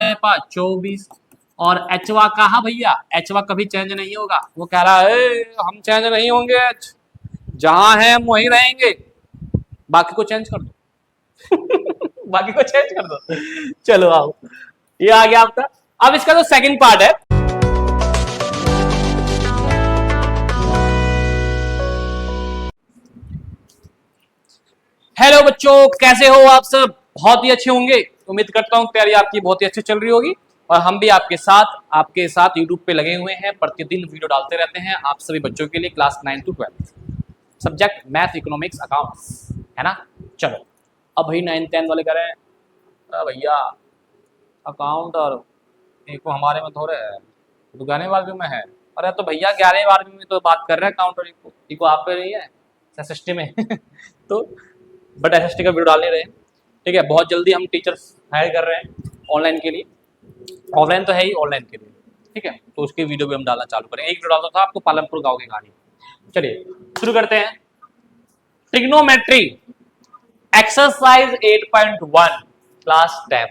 पास 24 और एचवा कहा भैया, एचवा कभी चेंज नहीं होगा। वो कह रहा है हम चेंज नहीं होंगे, एच जहां है हम वहीं रहेंगे, बाकी को चेंज कर दो बाकी को चेंज कर दो। चलो आओ, ये आ गया आपका। अब इसका जो सेकंड पार्ट है, हेलो बच्चों, कैसे हो आप सब? बहुत ही अच्छे होंगे, उम्मीद करता हूं तैयारी आपकी बहुत ही अच्छी चल रही होगी। और हम भी आपके साथ यूट्यूब पे लगे हुए हैं, प्रतिदिन वीडियो डालते रहते हैं आप सभी बच्चों के लिए, class 9 to 12 subject math, economics, accounts, है ना। चलो अब भाई 9 10 वाले कह रहे हैं भैया अकाउंट और इको हमारे में थोड़े है, तो 11वीं में है। अरे तो भैया 11वीं में तो बात कर रहे हैं अकाउंट और इको आप पे नहीं है एसएसटी में तो बट एसएसटी का वीडियो डाल नहीं रहे हैं, ठीक है। बहुत जल्दी हम टीचर्स हायर कर रहे हैं ऑनलाइन के लिए, ऑफलाइन तो है ही, ऑनलाइन के लिए, ठीक है। तो उसके वीडियो भी हम डालना चालू करें। एक वीडियो डालता था आपको पालमपुर गाँव की कहानी। चलिए शुरू करते हैं। Trigonometry exercise 8.1 class 10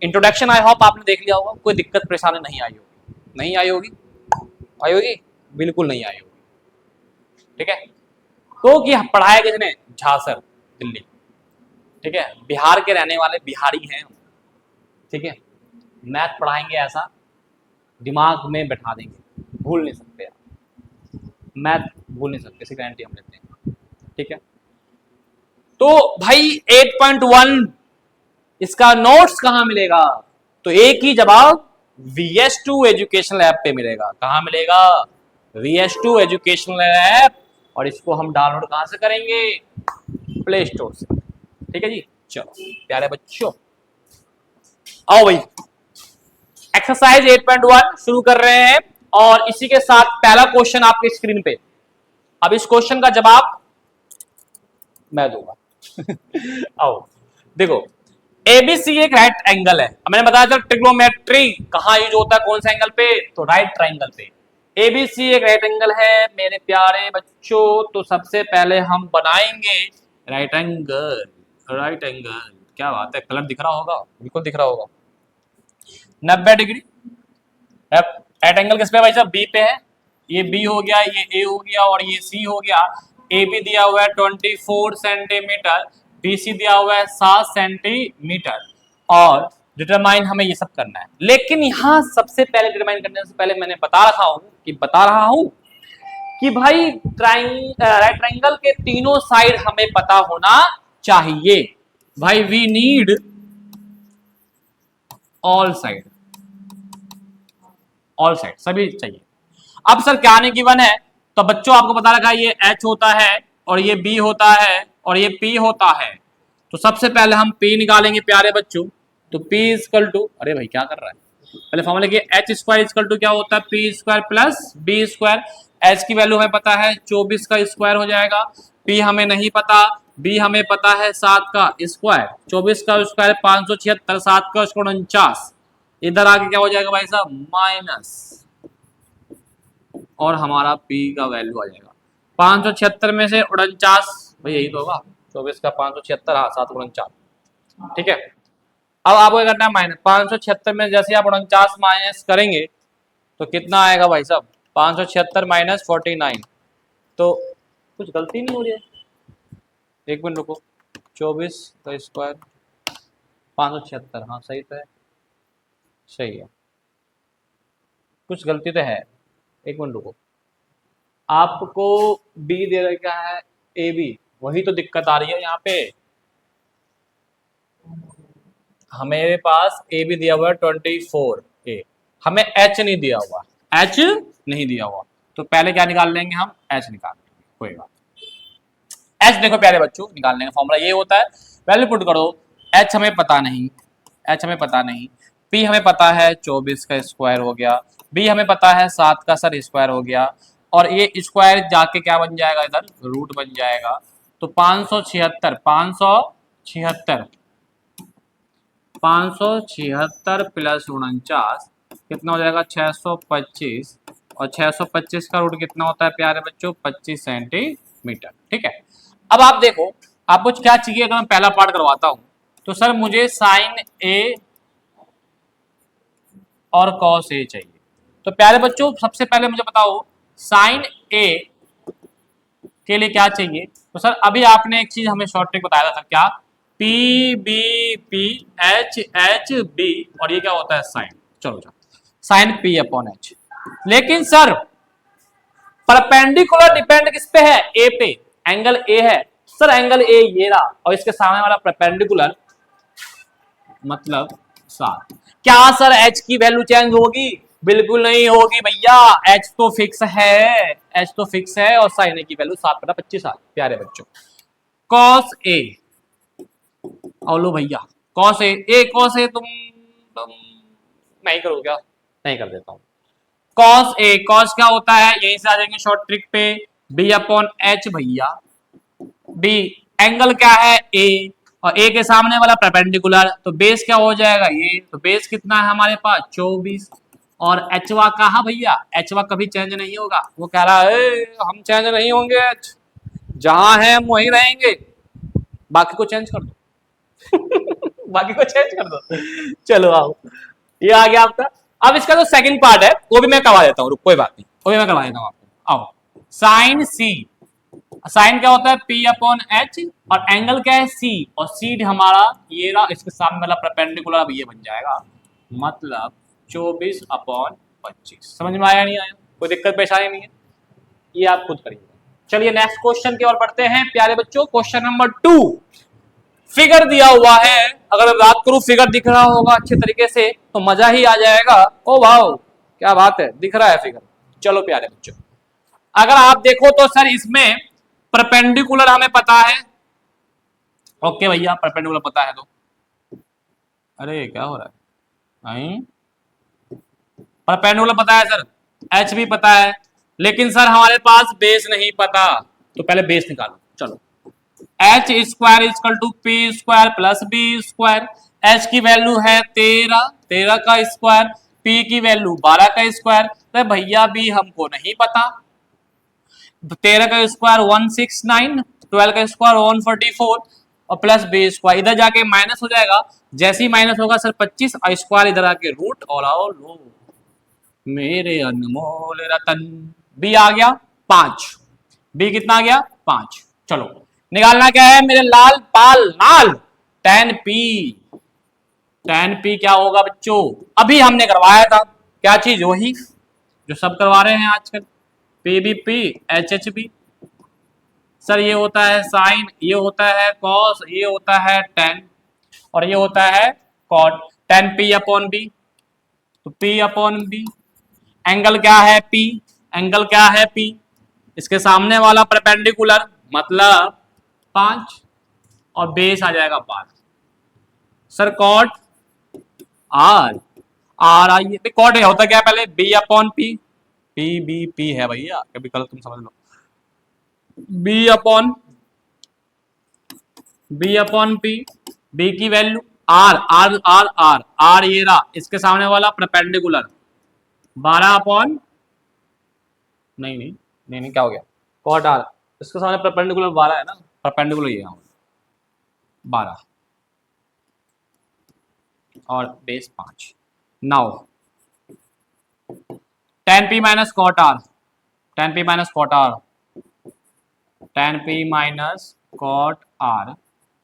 introduction. I hope आपने देख लिया होगा, कोई दिक्कत परेशानी नहीं आई होगी, नहीं आई होगी, आई होगी, बिल्कुल नहीं आई होगी, ठीक है। तो कि पढ़ाया किसने? झा सर, दिल्ली, ठीक है। बिहार के रहने वाले बिहारी हैं, ठीक है। मैथ पढ़ाएंगे ऐसा दिमाग में बैठा देंगे, भूल नहीं सकते आप, मैथ भूल नहीं सकते, इसकी गारंटी हम लेते हैं, ठीक है। तो भाई 8.1 इसका नोट्स कहां मिलेगा? तो एक ही जवाब, VS2 एजुकेशनल ऐप पे मिलेगा। कहां मिलेगा? VS2 educational app. और इसको हम डाउनलोड कहां से करेंगे? प्ले स्टोर से, ठीक है जी। चलो प्यारे बच्चों आओ भाई, एक्सरसाइज 8.1 शुरू कर रहे हैं। और इसी के साथ पहला क्वेश्चन आपके स्क्रीन पे। अब इस क्वेश्चन का जवाब मैं दूंगा आओ देखो, एबीसी एक राइट एंगल है। मैंने बताया था ट्रिग्नोमेट्री कहां यूज होता है, कौन सा एंगल पे? तो राइट ट्राइंगल पे। एबीसी एक राइट एंगल है मेरे प्यारे बच्चों, तो सबसे पहले हम बनाएंगे राइट एंगल। राइट एंगल, क्या बात है, कलर दिख रहा होगा, बिल्कुल दिख रहा होगा। 90 डिग्री राइट एंगल किस पे भाई साहब? बी पे है। ये बी हो गया, ये ए हो गया और ये सी हो गया। ए बी दिया हुआ है 24 सेंटीमीटर, बीसी दिया हुआ है 7 सेंटीमीटर। और डिटरमाइन हमें ये सब करना है। लेकिन यहां सबसे पहले डिटरमाइन करने से पहले मैंने बता रहा हूं कि भाई राइट ट्राइंगल के तीनों साइड हमें पता होना चाहिए। भाई we need all side, all side सभी चाहिए। अब सर क्या नहीं गिवन है? तो बच्चों आपको पता रखा ये H होता है और ये B होता है और ये P होता है। तो सबसे पहले हम P निकालेंगे प्यारे बच्चों। तो P इक्वल टू, अरे भाई क्या कर रहा है, पहले फॉर्मूला लिखिए, H स्क्वायर इक्वल टू क्या होता है? P square plus B square. H की वैल्यू हमें पता है 24 का स्क्वायर हो जाएगा, P हमें नहीं पता, B हमें पता है 7 का स्क्वायर, 24 का स्क्वायर 576, 7 का स्क्वायर 49। इधर आके क्या हो जाएगा भाई साहब? माइनस, और हमारा P का वैल्यू आ जाएगा 576 में से 49, भाई यही तो होगा 24 का 576, हाँ 7 49, ठीक है। अब आपको क्या करना है? माइनस 576 में जैसे आप 49 माइनस करेंगे तो कितना आएगा भाई साहब? 576 माइनस 49। तो कुछ गलती नहीं हो रही है, एक मिनट रुको, 24 का स्क्वायर 576, हाँ सही तो है, सही है, कुछ गलती तो है, एक मिनट रुको। आपको बी दे रखा है ए बी, वही तो दिक्कत आ रही है यहाँ पे। हमारे पास ए बी दिया हुआ है 24 ए, हमें एच नहीं दिया हुआ, एच नहीं दिया हुआ। तो पहले क्या निकाल लेंगे हम? एच निकाल लेंगे, कोई बात। एच देखो प्यारे बच्चों, निकालने का फॉर्मूला ये होता है, वैल्यू पुट करो। एच हमें पता नहीं, एच हमें पता नहीं, पी हमें पता है 24 का स्क्वायर हो गया, बी हमें पता है 7 का सर स्क्वायर हो गया, और ये स्क्वायर जाके क्या बन जाएगा? इधर रूट बन जाएगा। तो 576 576 प्लस 49 कितना हो जाएगा? 625, और 625 का रूट कितना होता है प्यारे बच्चों? 25 सेंटीमीटर, ठीक है। अब आप देखो, आपको क्या चाहिए? अगर मैं पहला पार्ट करवाता हूं तो सर मुझे साइन ए और कॉस ए चाहिए। तो प्यारे बच्चों सबसे पहले मुझे बताओ साइन ए के लिए क्या चाहिए। तो सर अभी आपने एक चीज हमें शॉर्ट ट्रिक बताया था सर, क्या? P B P H H B, और ये क्या होता है साइन। चलो जाओ, साइन पी अपॉन एच। लेकिन सर परपेंडिकुलर डिपेंड किस पे है? ए पे, एंगल ए है सर, एंगल ए ये रहा, और इसके सामने वाला परपेंडिकुलर मतलब 7। क्या सर एच की वैल्यू चेंज होगी? बिल्कुल नहीं होगी भैया, एच तो फिक्स है, एच तो फिक्स है, और साइन ए की वैल्यू 7/25 आ। प्यारे बच्चों कॉस ए, और लो भैया कॉस ए कॉस ए तुम नहीं करो क्या? नहीं कर देता हूं। कॉस ए, कॉस क्या होता है? यहीं से आ जाएंगे शॉर्ट ट्रिक पे, बी अपॉन एच भैया। बी एंगल क्या है? ए, और ए के सामने वाला परपेंडिकुलर, तो बेस क्या हो जाएगा? ये तो बेस कितना है हमारे पास? 24। और एचवा कहा भैया? एचवा कभी चेंज नहीं होगा। वो कह रहा है हम चेंज नहीं होंगे, एच जहां है हम वहीं रहेंगे, बाकी को चेंज कर दो बाकी को चेंज कर दो। चलो आओ, ये आ गया आपका। अब इसका जो सेकंड पार्ट है वो भी मैं करवा देता हूँ, कोई बात नहीं, वो भी मैं करवा देता हूँ आपको। आओ, साइन सी, साइन क्या होता है? P अपॉन एच, और एंगल क्या है? C, और सी हमारा ये रहा, इसके सामने वाला परपेंडिकुलर अब ये बन जाएगा, मतलब 24/25। समझ में आया नहीं आया? कोई दिक्कत परेशानी नहीं है, ये आप खुद करिए। चलिए नेक्स्ट क्वेश्चन की ओर बढ़ते हैं प्यारे बच्चों। क्वेश्चन नंबर 2, फिगर दिया हुआ है, अगर रात को फिगर दिख रहा होगा अच्छे तरीके से तो मजा ही आ जाएगा। ओ वाओ क्या बात है, दिख रहा है फिगर। चलो प्यारे बच्चों, अगर आप देखो तो सर इसमें परपेंडिकुलर हमें पता है। ओके भैया परपेंडिकुलर पता है तो, अरे क्या हो रहा है? परपेंडिकुलर पता है सर, एच भी पता है, लेकिन सर हमारे पास बेस नहीं पता। तो पहले बेस निकालो। चलो, H square equal to P square plus B square. H की वैल्यू है 13, 13 का स्क्वायर, पी की वैल्यू 12 का स्क्वायर। तो भैया भी हमको नहीं पता। 13 का स्क्वायर 169, 12 का स्क्वायर 144, और प्लस बी स्क्वायर, इधर जाके माइनस हो जाएगा। जैसे ही माइनस होगा सर 25, और स्क्वायर इधर आके रूट, और आओ लो मेरे अनमोल रतन। बी आ गया 5, बी कितना आ गया? 5। चलो निकालना क्या है मेरे लाल पाल नाल? tan p, tan p क्या होगा बच्चों? अभी हमने करवाया था, क्या चीज? वही जो सब करवा रहे हैं आजकल, P B P H H B. Sir ये होता है साइन, ये होता है कॉस, ये होता है tan, और ये होता है cot. tan p upon B, तो p अपॉन बी। एंगल क्या है? p, एंगल क्या है? p, इसके सामने वाला परपेंडिकुलर मतलब 5, और बेस आ जाएगा 12। सर कॉट आर, आर आइए कॉट होता क्या है पहले? B upon P, P B P है भैया, कभी कल तुम समझ लो। बी अपॉन पी, बी की value R, R R R R ये रहा, इसके सामने वाला परपेंडिकुलर 12 अपॉन, नहीं नहीं नहीं नहीं क्या हो गया? कॉट आर, इसके सामने परपेंडिकुलर 12 है ना, परपेंडिकुलर ये 12 और base 5। Now tan p minus cot R, tan p minus cot R, tan p minus cot R,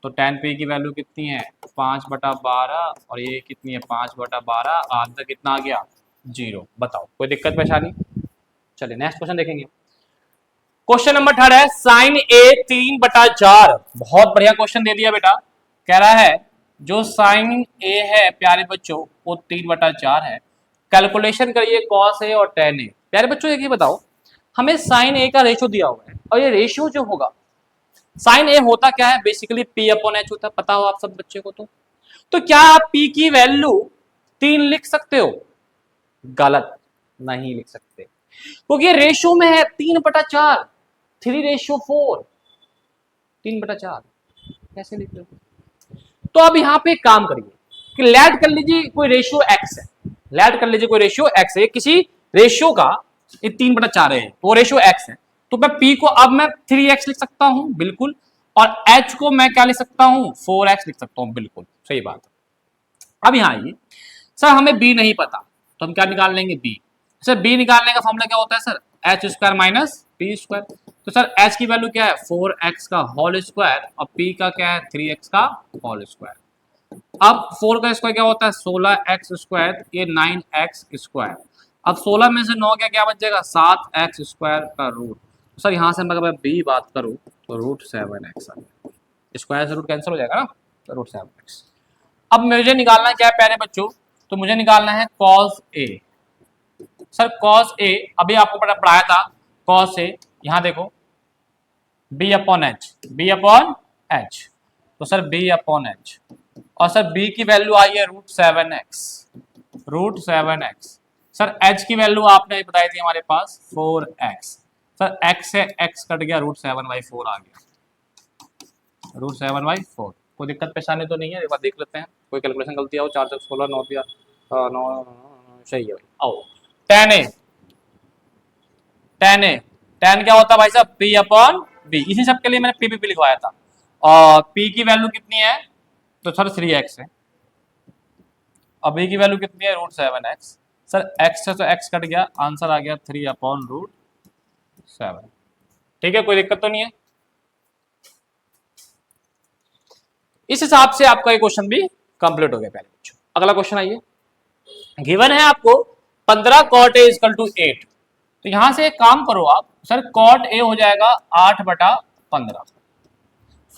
तो tan p की वैल्यू कितनी है? 5/12, और ये कितनी है? 5/12, आंसर कितना आ गया? 0। बताओ कोई दिक्कत परेशानी? चलिए नेक्स्ट क्वेश्चन देखेंगे। क्वेश्चन नंबर 3 है साइन ए 3/4। बहुत बढ़िया क्वेश्चन दे दिया बेटा। कह रहा है जो साइन ए है प्यारे बच्चों वो 3/4 है, कैलकुलेशन करिए कॉस ए और टेन ए। प्यारे बच्चों एक ही बताओ, हमें साइन ए का रेशियो दिया हुआ है, और ये रेशियो जो होगा साइन ए होता क्या है? बेसिकली पी अपॉन एच होता है, पता हो आप सब बच्चे को। तो क्या आप पी की वैल्यू 3 लिख सकते हो? गलत, नहीं लिख सकते, क्योंकि ये रेशियो में है 3/4, 3:4, 3/4 कैसे लिख रहे हो? तो अब यहां पे एक काम करिए कि लेट कर लीजिए कोई रेशियो एक्स है, लेट कर लीजिए कोई रेशियो एक्स है, किसी रेशियो का ये 3/4 है, तो रेशियो एक्स है, तो मैं p को अब मैं 3x लिख सकता हूं, बिल्कुल, और h को मैं क्या लिख सकता हूं? 4x लिख सकता हूं, बिल्कुल सही बात है। अब यहां आइए, सर हमें b नहीं पता, तो हम क्या निकाल लेंगे b। सर b निकालने का फॉर्मूला क्या होता है sir, H square minus P square. तो सर h की वैल्यू क्या है 4x का होल स्क्वायर और p का क्या है 3x का होल स्क्वायर। अब 4 का स्क्वायर क्या होता है 16x स्क्वायर, ये 9x स्क्वायर। अब 16 में से 9 क्या क्या बच जाएगा 7x स्क्वायर का रूट। सर यहाँ से अगर मैं b बात करूँ तो रूट 7x आ गया, स्क्वायर से रूट कैंसिल हो जाएगा ना, तो रूट 7x। अब मुझे निकालना है क्या है प्यारे बच्चों, तो मुझे निकालना है cos a। Sir cos a अभी आपको पढ़ाया था, cos a यहाँ देखो b upon H, b upon H, तो सर b अपॉन एच। और सर b की वैल्यू आई है root 7x, root 7x। Sir h की वैल्यू आपने बताई थी हमारे पास 4x। सर x से x कट गया, रूट 7/4 आ गया, रूट 7/4। कोई दिक्कत परेशानी तो नहीं है, एक बार देख लेते हैं, कोई कैलकुलेशन गलती आओ, 4 16 9 दिया 9 सही है भाई। आओ tan a, tan a, tan क्या होता है भाई साहब p अपॉन b, इसी सब के लिए मैंने p लिखवाया था। और p की वैल्यू कितनी है तो सर 3x है, और b की वैल्यू कितनी है रूट 7x। सर x से तो x कट गया, आंसर आ गया 3 अपॉन रूट 7। ठीक है, कोई दिक्कत तो नहीं है। इस हिसाब से आपका ये क्वेश्चन भी कंप्लीट हो गया पहले बच्चों। अगला क्वेश्चन आइए, गिवन है आपको 15 cot a इक्वल टू 8। तो यहां से एक काम करो आप, सर cot a हो जाएगा 8/15,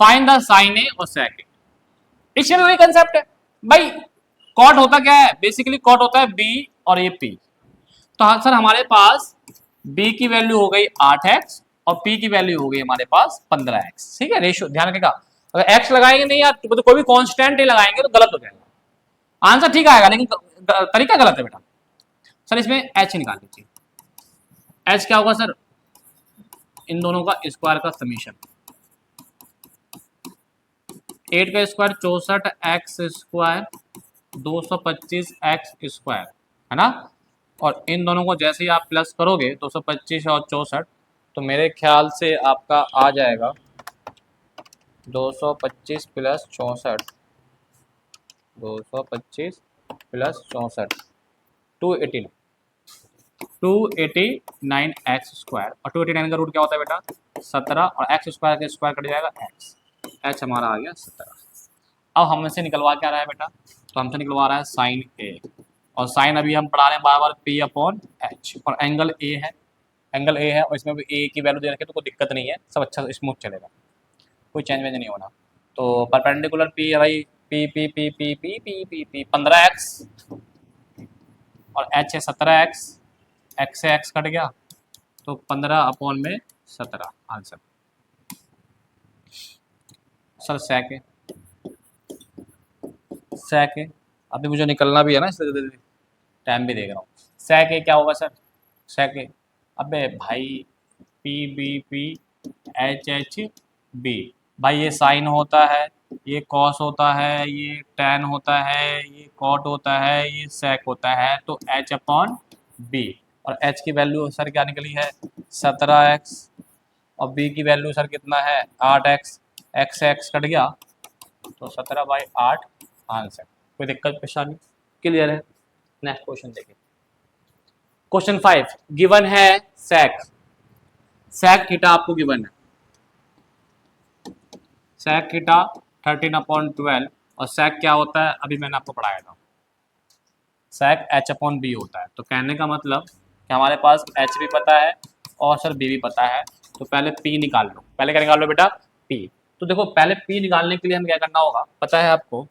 फाइंड द साइन a और sec a। इसमें वही कंसेप्ट है भाई, cot होता क्या है बेसिकली, cot होता है b और a p। तो हाँ सर हमारे पास b की वैल्यू हो गई 8x और p की वैल्यू हो गई हमारे पास 15x। ठीक है, रेशियो ध्यान रखिएगा, अगर x लगाएंगे नहीं यार तो कोई भी कांस्टेंट नहीं लगाएंगे तो गलत हो जाएगा, आंसर ठीक आएगा लेकिन तरीका गलत है बेटा। सर इसमें h निकाल लीजिए, h क्या होगा सर, इन दोनों का स्क्वायर का समीशन, 8 का square 64x square 225x square है ना। और इन दोनों को जैसे ही आप प्लस करोगे 225 और 64, तो मेरे ख्याल से आपका आ जाएगा 225 प्लस 64, 225 प्लस 64 289, 289x स्क्वायर। और 289 का रूट क्या होता है बेटा 17, और x स्क्वायर का स्क्वायर कट जाएगा x, h हमारा आ गया 17। अब हमसे निकलवा क्या रहा है बेटा, तो हमसे निकलवा रहा है साइन a, और साइन अभी हम पढ़ा रहे हैं बार बार p अपॉन h, और एंगल a है, एंगल a है और इसमें भी a की वैल्यू दे रखे तो कोई दिक्कत नहीं है, सब अच्छा स्मूथ चलेगा, कोई चेंज वेंज नहीं होना। तो परपेंडिकुलर p है भाई p p p p p p p p 15x और h है 17x, x से x कट गया तो 15 अपॉन में 17 आंसर। सर sec है, sec है, अभी मुझे निकलना भी है ना इसलिए टाइम भी देख रहा हूँ। sec है क्या होगा सर, sec है अबे भाई p b p h h b, भाई ये साइन होता है, ये कॉस होता है, ये टैन होता है, ये कॉट होता है, ये सेक होता है, तो h अपॉन b। और h की वैल्यू सर क्या निकली है 17x, और b की वैल्यू सर कितना है 8x, x से x कट गया तो 17/8 आंसर। कोई दिक्कत परेशानी, क्लियर है। नेक्स्ट क्वेश्चन देखिए, क्वेश्चन 5 गिवन है सेक, सेक थीटा आपको गिवन है, सेक थीटा 13/12, और सेक क्या होता है अभी मैंने आपको पढ़ाया था, सेक h अपॉन बी होता है। तो कहने का मतलब कि हमारे पास h भी पता है और सर b भी पता है, तो पहले p निकाल लो, पहले क्या निकाल लो बेटा p। तो देखो पहले p निकालने के लिए हम क्या करना होगा पता है आपको,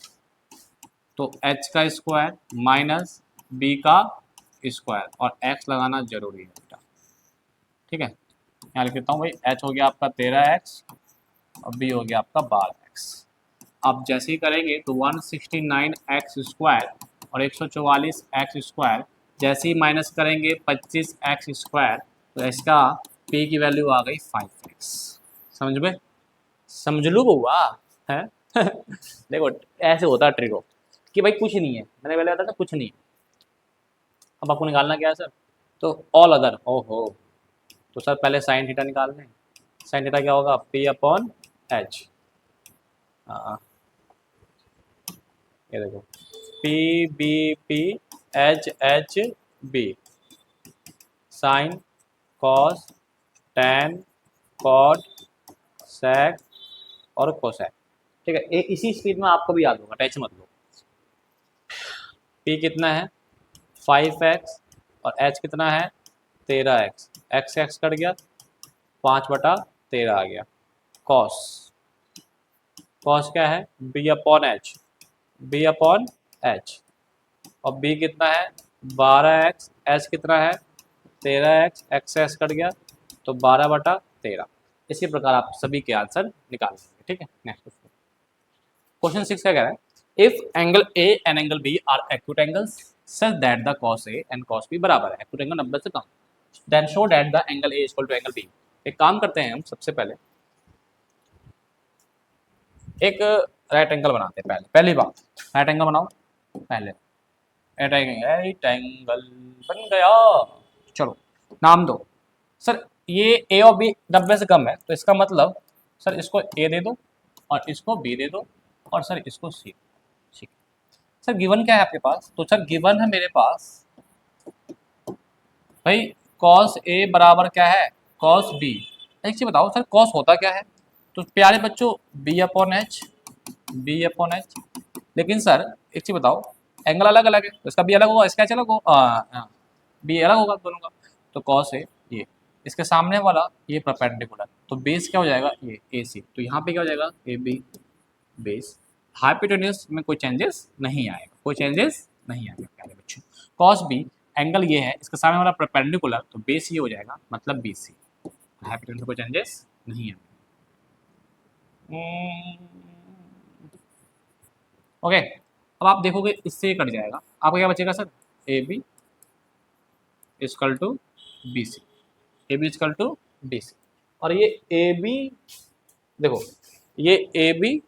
तो h का स्क्वायर माइनस b का स्क्वायर और x लगाना जरूरी है बेटा। ठीक है, यहाँ लिख देता हूँ भाई, h हो गया आपका 13x और b हो गया आपका 12x। अब जैसे ही करेंगे तो 169x स्क्वायर और 144x स्क्वायर, जैसे ही माइनस करेंगे 25x स्क्वायर, तो इसका p की वैल्यू आ गई 5x। समझ में, समझ लो बउआ है देखो ऐसे होता है ट्रिको कि भाई कुछ नहीं है, मैंने पहले बताया था कुछ नहीं है। अब आपको निकालना क्या है सर, तो ऑल अदर, ओहो, तो सर पहले साइन थीटा निकाल लें। साइन थीटा क्या होगा p अपॉन h, हाँ ये देखो p b p H B, sine, cos, tan, cot, sec और कोसेक। ठीक है, ये इसी स्पीड में आपको भी याद होगा, टेंशन मत लो। पी कितना है 5x और h कितना है 13x, x x कट गया 5/13 आ गया। कॉस, कॉस क्या है b/h और b कितना है 12x, h कितना है 13x, x कट गया तो 12/13। इसी प्रकार आप सभी के आंसर निकाल लेंगे। ठीक है, नेक्स्ट क्वेश्चन 6 क्या कह रहा है, if angle A and angle B are acute angles such that the cos A and cos B बराबर है, एक्यूट एंगल 90 से कम, then show that the angle A equal to angle B. एक काम करते हैं हम, सबसे पहले एक राइट एंगल बनाते हैं। पहली बात राइट एंगल बनाओ, पहले राइट एंगल बन गया। चलो नाम दो सर, ये ए और बी 90 से कम है तो इसका मतलब सर इसको ए दे दो और इसको बी दे दो और सर इसको सी। ठीक है सर, गिवन क्या है आपके पास, तो सर गिवन है मेरे पास भाई cos ए बराबर क्या है cos बी। एक चीज बताओ सर cos होता क्या है, तो प्यारे बच्चों b/h, b/h। लेकिन सर एक चीज बताओ, एंगल अलग अलग है तो इसका भी अलग होगा, इसका अलग होगा, बी अलग होगा दोनों का। तो cos है ये, इसके सामने वाला ये परपेंडिकुलर, तो बेस क्या हो जाएगा ये AC, तो यहाँ पे क्या हो जाएगा AB बेस। हाइपोटेन्यूज में कोई चेंजेस नहीं आएगा, कोई चेंजेस नहीं आएगा प्यारे बच्चों। cos B एंगल ये है, इसके सामने वाला परपेंडिकुलर, तो बेस ये हो जाएगा मतलब BC। हाइपोटेन्यूज में कोई चेंजेस नहीं आएगा। ओके, अब आप देखोगे इससे कट जाएगा, आपका क्या बचेगा sir AB equal to BC, AB equal to BC। और ये AB देखो, ये AB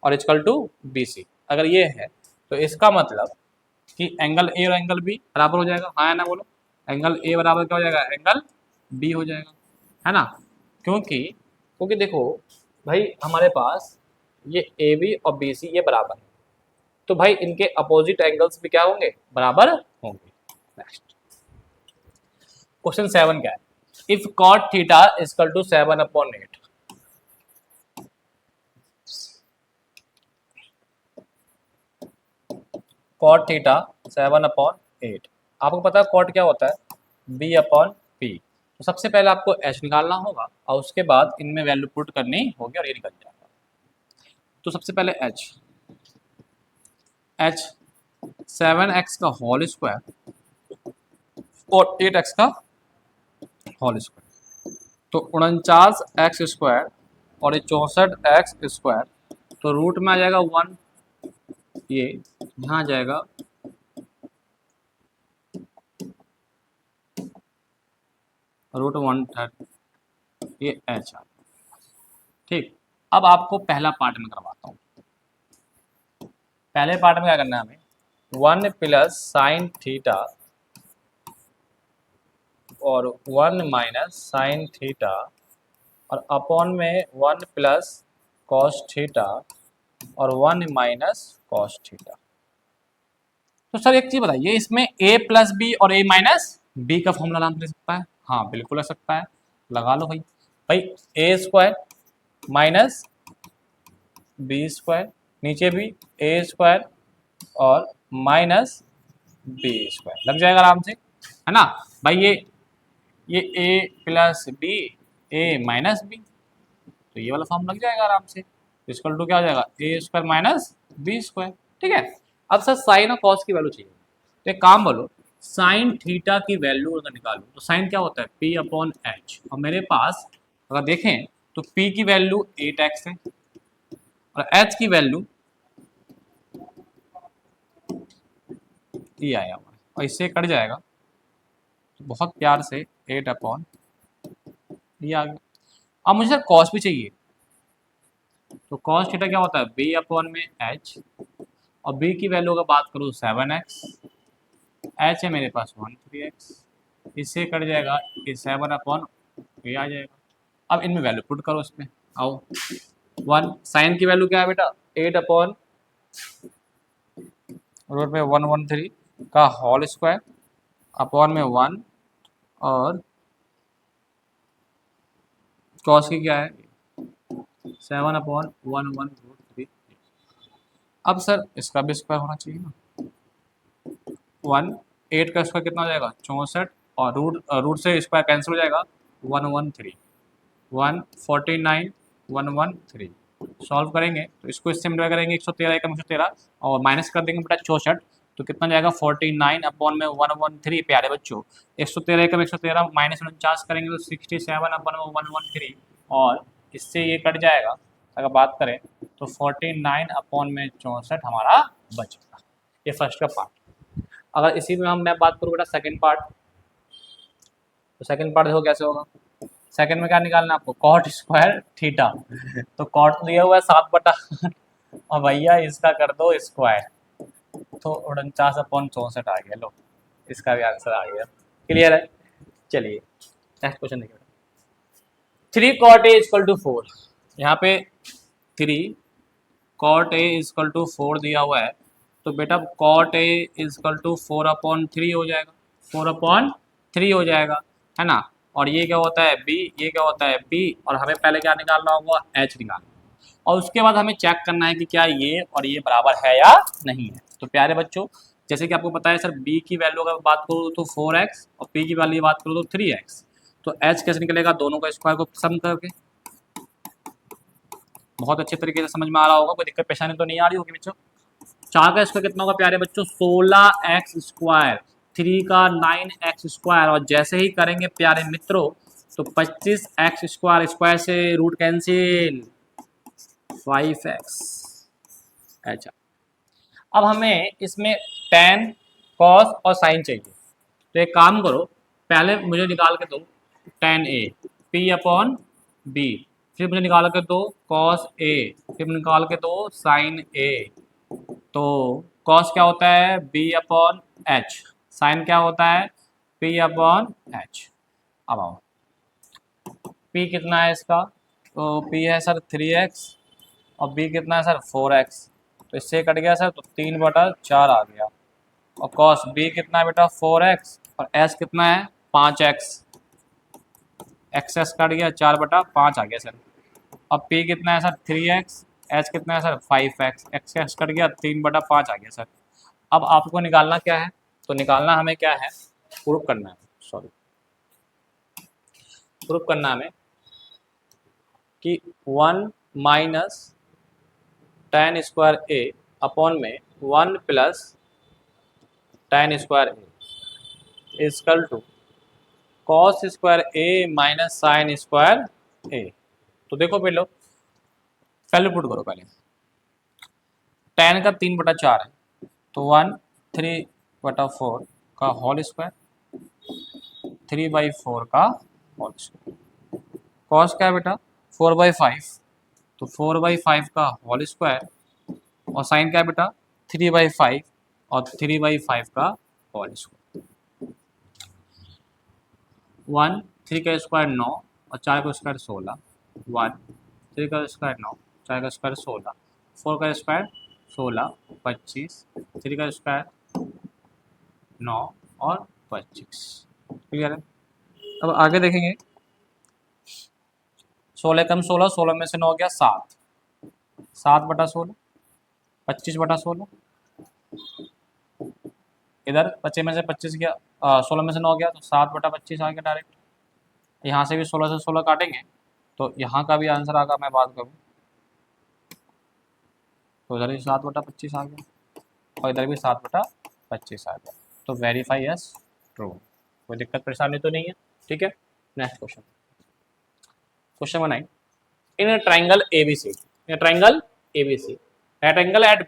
और इक्वल टू BC अगर ये है तो इसका मतलब कि एंगल ए और एंगल बी बराबर हो जाएगा। हाँ है ना, बोलो एंगल ए बराबर क्या हो जाएगा एंगल बी हो जाएगा, है ना। क्योंकि क्योंकि देखो भाई हमारे पास ये ए बी और बी सी ये बराबर है, तो भाई इनके अपोजिट एंगल्स भी क्या होंगे बराबर होंगे। नेक्स्ट क्वेश्चन 7 क्या है, if cot theta equal to 7/8, cot theta 7/8, आपको पता है cot क्या होता है b/p। तो सबसे पहले आपको h निकालना होगा और उसके बाद इनमें वैल्यू पुट करनी होगी और ये निकल जाएगा। तो सबसे पहले h 7x का होल स्क्वायर और 8x का होल स्क्वायर, तो 49x स्क्वायर और ये 64x स्क्वायर, तो रूट में आ जाएगा 1, ये यहाँ जाएगा √1/3, ये h आ। ठीक, अब आपको पहला पार्ट में करवाता हूँ। पहले पार्ट में क्या करना है हमें, 1 प्लस साइन थीटा और 1 माइनस साइन थीटा और अपॉन में 1 प्लस कॉस थीटा और 1 माइनस कॉस थीटा। तो सर एक चीज बताइए, इसमें a प्लस बी और a माइनस बी का फॉर्मूला नाम ले सकता है? हाँ बिल्कुल लग सकता है, लगा लो भाई। भाई a square minus B square, नीचे भी a स्क्वायर और माइनस बी स्क्वायर लग जाएगा आराम से, है ना भाई। ये a plus B a minus B, तो ये वाला फॉर्म लग जाएगा आराम से। इक्वल टू क्या हो जाएगा a square minus B square. ठीक है, अब सर साइन और कॉस की वैल्यू चाहिए, तो एक काम बोलो, साइन थीटा की वैल्यू अगर निकालो तो साइन क्या होता है p/h, और मेरे पास अगर देखें तो p की वैल्यू 8x है और h की वैल्यू ये आया हुआ है और इससे कट जाएगा तो बहुत प्यार से 8/, ये आ गया। अब मुझे सर कॉस भी चाहिए, तो कॉस थीटा क्या होता है b/h और b की वैल्यू अगर बात करूँ 7x, h है मेरे पास 13x, इससे कट जाएगा ये 7/, ये आ जाएगा। अब इनमें वैल्यू पुट करो, इसमें आओ 1, साइन की वैल्यू क्या है बेटा 8/√113, का होल स्क्वायर अपॉन में 1 और कॉस की क्या है 7/1 अब सर इसका भी स्क्वायर होना चाहिए ना 1 8 का स्क्वायर कितना हो जाएगा 64 और रूट से स्क्वायर कैंसिल हो जाएगा 113 149 113 सॉल्व करेंगे तो इसको इससे मल्टीप्लाई करेंगे 113 एकम 113 और माइनस कर देंगे बेटा 64 तो कितना जाएगा 49 अपॉन में 113 प्यारे बच्चों 113 एकम 113 माइनस 49 करेंगे तो 67 अपॉन में 113 और इससे ये कट जाएगा अगर बात करें तो 49 अपॉन में 64 हमारा बचेगा। ये फर्स्ट का पार्ट। अगर इसी में मैं बात करूँ बेटा सेकंड पार्ट तो सेकंड पार्ट देखो कैसे होगा। सेकंड में क्या निकालना है आपको कॉट स्क्वायर थीटा तो कॉट तो दिया हुआ है 7 बटा और भैया इसका कर दो स्क्वायर तो 49/64 आ गया। लो इसका भी आंसर आ गया। क्लियर है। चलिए नेक्स्ट क्वेश्चन देखिए 3 cot a इक्वल टू 4 यहाँ पे 3 cot a इक्वल टू 4 दिया हुआ है तो बेटा cot a इक्वल टू 4/3 हो जाएगा 4/3 हो जाएगा है ना। और ये क्या होता है b ये क्या होता है b और हमें पहले क्या निकालना होगा h निकालना और उसके बाद हमें चेक करना है कि क्या ये और ये बराबर है या नहीं है। तो प्यारे बच्चों जैसे कि आपको पता है सर b की वैल्यू अगर बात करूँ तो 4x और p की वैल्यू बात करूँ तो 3x तो h कैसे निकलेगा दोनों का स्क्वायर को सम करके। बहुत अच्छे तरीके से समझ में आ रहा होगा कोई दिक्कत परेशानी तो नहीं आ रही होगी बच्चों। 4 का स्क्वायर कितना होगा प्यारे बच्चों 16x स्क्वायर 3 का 9x स्क्वायर और जैसे ही करेंगे प्यारे मित्रों तो 25x स्क्वायर स्क्वायर से रूट कैंसिल 5x। अच्छा अब हमें इसमें tan cos और sin चाहिए तो एक काम करो पहले मुझे निकाल के दो tan a p/b फिर मुझे निकाल के दो cos a फिर निकाल के दो sin a। तो cos क्या होता है b/h sin क्या होता है p/h। अब आओ p कितना है इसका तो p है सर 3x और b कितना है सर 4x तो इससे कट गया सर तो 3/4 आ गया और cos b कितना है बेटा 4x और s कितना है 5x एक्स कट गया 4/5 आ गया सर। अब p कितना है सर 3x h कितना है सर 5x एक्स कट गया 3/5 आ गया सर। अब आपको निकालना क्या है तो निकालना हमें क्या है प्रूफ करना है सॉरी प्रूफ करना हमें कि 1 minus tan square a upon में 1 plus tan square a equal to cos square a minus sine square a। तो देखो पहले पुट करो पहले tan का 3/4 है तो 1 3/4 का होल स्क्वायर 3/4 का होल स्क्वायर cos क्या है बेटा 4/5 तो 4/5 का होल स्क्वायर और साइन क्या है बेटा 3/5 और 3/5 का होल स्क्वायर 1 3 का स्क्वायर 9 और 4 का स्क्वायर 16 1 3 का स्क्वायर 9 4 का स्क्वायर 16 4 का स्क्वायर 16 25 3 का स्क्वायर 9 और 25। क्लियर है। अब आगे देखेंगे 16 कम 16 16 में से 9 गया 7 7/16 25/16 इधर 25 में से 25 गया 16 में से 9 गया तो 7/25 आ गया डायरेक्ट। यहाँ से भी 16 से 16 काटेंगे तो यहाँ का भी आंसर आगा मैं बात करूँ तो इधर भी 7/25 आ गया और इधर भी 7/25 आ गया तो वेरीफाई एज ट्रू। कोई दिक्कत परेशानी तो नहीं है। ठीक है। Next question question 9 in triangle ABC right angle at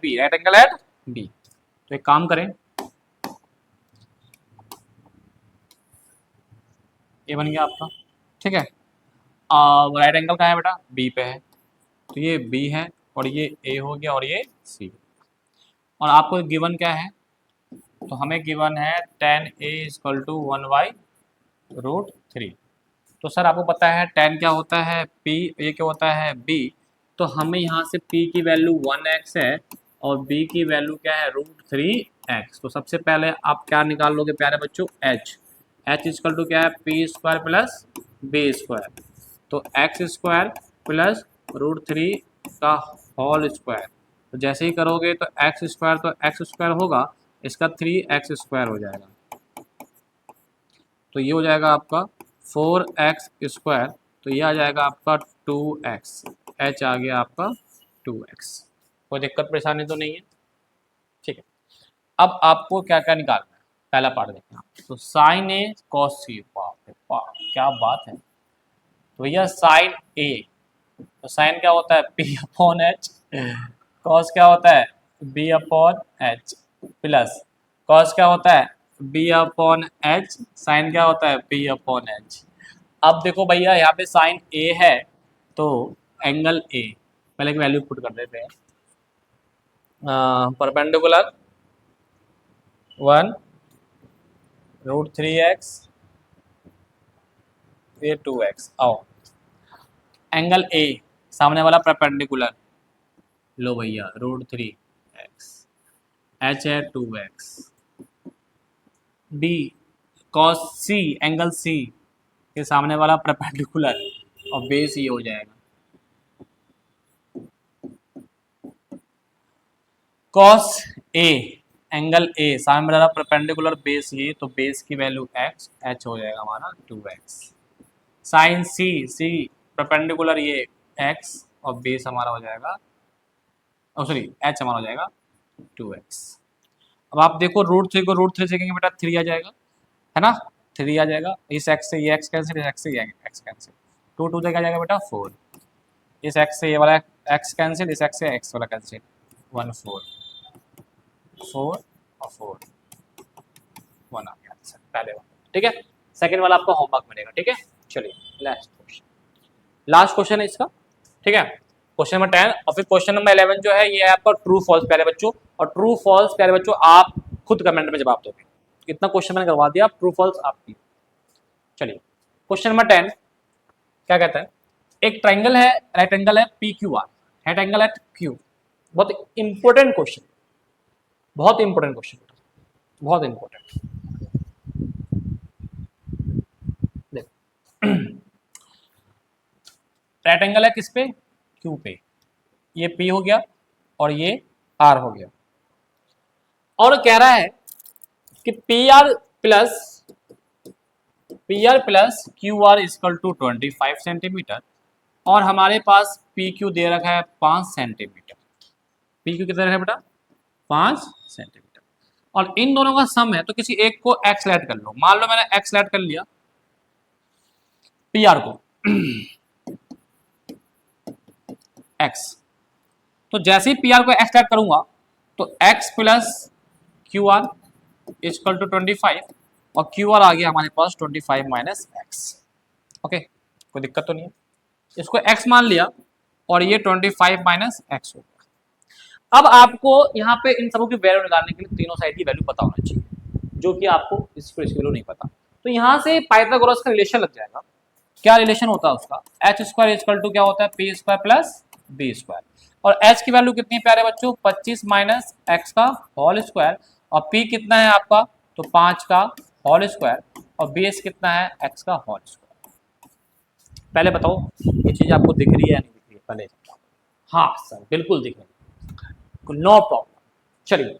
B तो एक काम करें ये बन गया आपका। ठीक है। राइट एंगल कहाँ है बेटा बी पे है तो ये बी है और ये ए हो गया और ये सी और आपको गिवन क्या है तो हमें गिवन है tan a इक्वल टू 1/√3। तो सर आपको पता है tan क्या होता है p ये क्या होता है b तो हमें यहाँ से p की वैल्यू 1x है और b की वैल्यू क्या है √3 एक्स। तो सबसे पहले आप क्या निकाल लोगे प्यारे बच्चों, एच। एच इजकल टू क्या है, P square plus B square. तो एक्स स्क्वायर प्लस √3 का होल स्क्वायर। तो जैसे ही करोगे तो एक्स स्क्वायर, तो एक्स स्क्वायर होगा, इसका 3x स्क्वायर हो जाएगा। तो ये हो जाएगा आपका 4x स्क्वायर। तो ये आ जाएगा आपका 2x। एच आ गया आपका 2x। कोई दिक्कत परेशानी तो नहीं है, ठीक है। अब आपको क्या क्या निकालना है, पहला पार्ट देखना। तो साइन ए कॉस सी, बाप रे बाप क्या बात है। तो भैया साइन ए, तो साइन क्या होता है, पी अपॉन एच। कॉस क्या होता है, B upon H. Plus cos क्या होता है, बी अपॉन एच। साइन क्या होता है, बी अपॉन एच। अब देखो भैया यहाँ पे साइन ए है, तो एंगल ए पहले एक वैल्यू पुट कर देते हैं। परपेंडिकुलर 1 √3x, ये 2x। आओ एंगल ए सामने वाला परपेंडिकुलर, लो भैया √3x। एच है 2x। बी कॉस सी, एंगल सी के सामने वाला परपेंडिकुलर, और बेस ये हो जाएगा। कॉस ए, एंगल ए सामने वाला परपेंडिकुलर, बेस ये, तो बेस की वैल्यू x, h हो जाएगा हमारा 2x। साइन सी, सी परपेंडिकुलर ये x, और बेस हमारा हो जाएगा, सॉरी h हमारा हो जाएगा 2x। अब आप देखो √3 को √3 से कहेंगे बेटा 3 आ जाएगा, है ना, 3 आ जाएगा। इस x से ये x कैंसिल, इस x से ये x कैंसिल, 2 2 से क्या जाएगा बेटा 4। इस x से ये वाला x कैंसिल, इस x से x वाला कैंसिल, 1 4 4 और 4 1 आ गया पहले वाला, ठीक है। सेकंड वाला आपका होमवर्क मिलेगा, ठीक है। चलिए लास्ट क्वेश्चन है इसका, ठीक है। क्वेश्चन नंबर 10 और फिर क्वेश्चन नंबर 11 जो है ये है आपका ट्रू फॉल्स प्यारे बच्चों। और ट्रू फॉल्स प्यारे बच्चों आप खुद कमेंट में जवाब दोगे। इतना क्वेश्चन मैंने करवा दिया, ट्रू फॉल्स आपकी। चलिए क्वेश्चन नंबर 10 क्या कहता है, एक ट्रायंगल है, राइट एंगल है PQR, right angle at Q। बहुत इंपॉर्टेंट क्वेश्चन, बहुत इंपॉर्टेंट क्वेश्चन, बहुत इंपॉर्टेंट। राइट एंगल है किस पे, Q पे। ये P हो गया और ये R हो गया, और कह रहा है कि PR plus QR equal to 25 centimetre, और हमारे पास PQ दे रखा है 5 सेंटीमीटर। PQ कितना है बेटा, 5 सेंटीमीटर, और इन दोनों का सम है। तो किसी एक को x लेट कर लो, मान लो मैंने x लेट कर लिया PR को x। तो जैसे ही PR को x लेट करूंगा तो x plus QR equal to 25, और QR आ गया हमारे पास 25 माइनस x। ओके, कोई दिक्कत तो नहीं है। इसको x मान लिया और ये 25 माइनस x हो गया। अब आपको यहाँ पे इन सबों की वैल्यू निकालने के लिए तीनों साइड की वैल्यू पता होना चाहिए, जो कि आपको इसकी वैल्यू नहीं पता। तो यहाँ से पाइथागोरस का रिलेशन लग जाएगा। क्या रिलेशन होता है उसका, एच स्क्वायर इक्वल टू क्या होता है, P square plus B square. और एच की वैल्यू कितनी है प्यारे बच्चों, 25 माइनस एक्स का होल स्क्वायर, और पी कितना है आपका, तो 5 का होल स्क्वायर, और बेस कितना है, एक्स का होल स्क्वायर। पहले बताओ ये चीज आपको दिख रही है या नहीं दिख रही है, पहले हाँ सर बिल्कुल दिख रही है, नो प्रॉब्लम। चलिए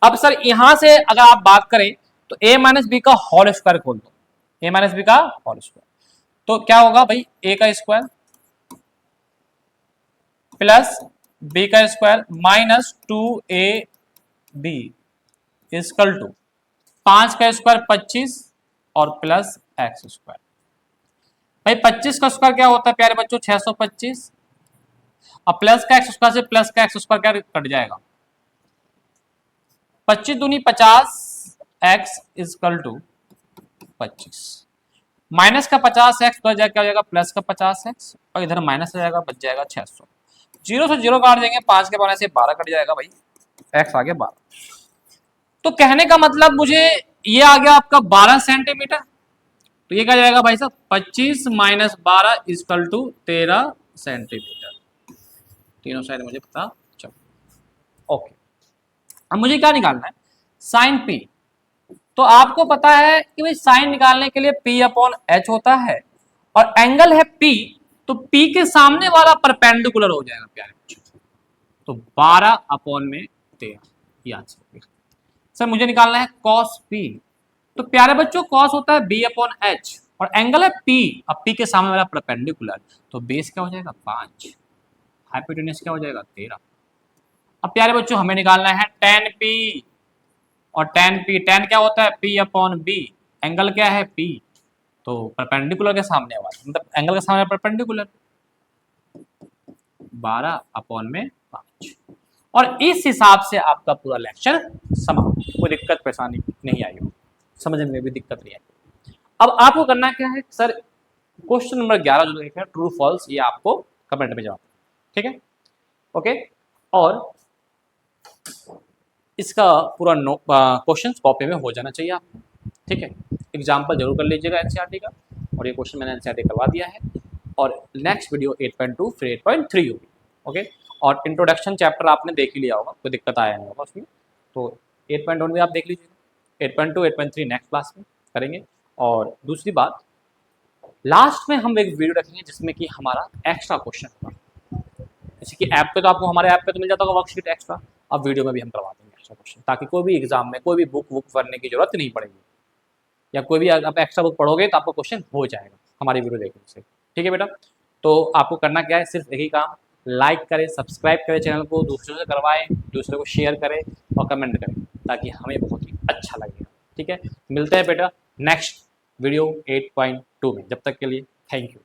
अब सर यहां से अगर आप बात करें तो a माइनस बी का होल स्क्वायर खोल दो, a माइनस बी का होल स्क्वायर, तो क्या होगा भाई, a का स्क्वायर प्लस b का square minus 2ab equal to 5 का स्क्वायर 25 और प्लस एक्स स्क्वायर। भाई 25 का स्क्वायर क्या होता है प्यारे बच्चों, 625, और प्लस का एक्स स्क्वायर से प्लस का एक्स स्क्वायर क्या कट जाएगा, 25 दूनी 50 एक्स इक्वल टू 25, माइनस का 50 एक्स तो क्या हो जाएगा, प्लस का 50 एक्स, और इधर माइनस आ जाएगा, बच जाएगा 600। जीरो से जीरो काट देंगे, 5 के बनाने से 12 कट जाएगा भाई, एक्स आ गया 12। तो कहने का मतलब मुझे ये आ गया आपका 12 सेंटीमीटर। तो ये क्या जाएगा भाई साहब, 25 माइनस 12 इक्वल टू 13 सेंटीमीटर। तीनों साइड मुझे पता चलो। ओके, अब मुझे क्या निकालना है, साइन पी। तो आपको पता है कि भाई साइन निकालने के लिए P अपॉन एच होता है और एंगल है P, तो P के सामने वाला परपेंडिकुलर हो जाएगा प्यारे बच्चों। तो 12 अपॉन में 13 ये आंसर। सर मुझे निकालना है cos P। तो प्यारे बच्चों cos होता है B अपॉन एच और एंगल है P, अब P के सामने वाला परपेंडिकुलर, तो बेस क्या हो जाएगा 5, हाइपोटेन्यूज क्या हो जाएगा 13। अब प्यारे बच्चों हमें निकालना है tan P, और tan P, tan क्या होता है P अपॉन B, एंगल क्या है P, तो परपेंडिकुलर के सामने वाला, मतलब एंगल के सामने परपेंडिकुलर, 12 अपॉन में 5। और इस हिसाब से आपका पूरा लेक्चर समाप्त। कोई दिक्कत परेशानी नहीं आई हो, समझने में भी दिक्कत नहीं आई। अब आपको करना क्या है सर, क्वेश्चन नंबर 11 जो लिखा है ट्रू फॉल्स, ये आपको कमेंट में जवाब, ठीक है, ओके। और इसका पूरा क्वेश्चन कॉपी में हो जाना चाहिए आपको, ठीक है। एग्जाम्पल जरूर कर लीजिएगा एनसीईआरटी का, और ये क्वेश्चन मैंने एनसीईआरटी करवा दिया है। और नेक्स्ट वीडियो 8.2 फिर 8.3 होगी, ओके। और इंट्रोडक्शन चैप्टर आपने देख ही लिया होगा, कोई दिक्कत आया नहीं होगा उसमें, तो 8.1 भी आप देख लीजिएगा। 8.2 8.3 नेक्स्ट क्लास में करेंगे। और दूसरी बात, लास्ट में हम एक वीडियो रखेंगे जिसमें कि हमारा एक्स्ट्रा क्वेश्चन होगा, जैसे कि ऐप पे तो आपको हमारे ऐप पे तो मिल जाता होगा वर्कशीट एक्स्ट्रा, अब वीडियो में भी हम करवा देंगे एक्स्ट्रा क्वेश्चन, ताकि कोई भी एग्जाम में कोई भी बुक पढ़ने की जरूरत नहीं पड़ेगी, या कोई भी आप एक्स्ट्रा बुक पढ़ोगे तो आपको क्वेश्चन हो जाएगा हमारी वीडियो देखने से, ठीक है बेटा। तो आपको करना क्या है, सिर्फ एक ही काम, लाइक करें, सब्सक्राइब करें चैनल को, दूसरों से करवाएं, दूसरे को शेयर करें और कमेंट करें, ताकि हमें बहुत ही अच्छा लगेगा, ठीक है। मिलते हैं बेटा नेक्स्ट वीडियो 8.2 में, जब तक के लिए थैंक यू।